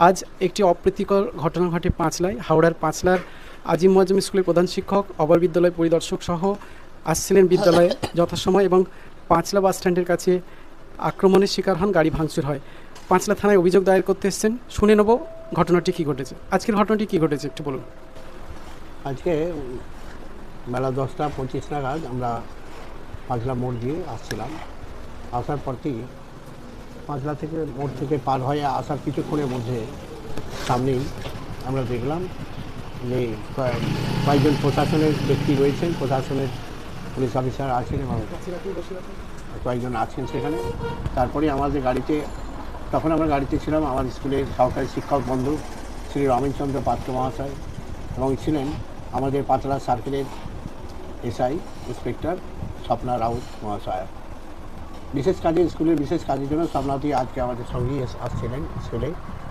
আজ একটি অপ্রীতিকর ঘটনা ঘটে পাঁচলায়। হাওড়ার পাঁচলার আজিম মোয়াজ্জেম স্কুলের প্রধান শিক্ষক, অবর বিদ্যালয় পরিদর্শক সহ আসছিলেন বিদ্যালয়ে যথাসময় এবং পাঁচলা বাস স্ট্যান্ডের কাছে আক্রমণের শিকার হন, গাড়ি ভাঙচুর হয়। পাঁচলা থানায় অভিযোগ দায়ের করতে এসেছেন। শুনে নেব ঘটনাটি কী ঘটেছে। আজকের ঘটনাটি কী ঘটেছে একটু বলুন। আজকে বেলা 10টা 25 নাগাদ আমরা পাঁচলা মোড় দিয়ে আসছিলাম। আসার পর থেকে পাঁচলা থেকে মোড় থেকে পার হয়ে আসার কিছুক্ষণের মধ্যে সামনেই আমরা দেখলাম যে কয়েকজন প্রশাসনের ব্যক্তি রয়েছেন, প্রশাসনের পুলিশ অফিসার আছেন এবং কয়েকজন আছেন সেখানে। তারপরে আমাদের গাড়িতে, তখন আমরা গাড়িতে ছিলাম আমার স্কুলের সহকারী শিক্ষক বন্ধু শ্রী রমেনচন্দ্র পাত্র মহাশয় এবং ছিলেন আমাদের পাতলা সার্কেলের এসআই ইন্সপেক্টর স্বপ্না রাউত মহাশয়। বিশেষ কাজে, স্কুলের বিশেষ কাজের জন্য স্বপ্নাদি আজকে আমাদের সঙ্গেই আসছিলেন স্কুলে।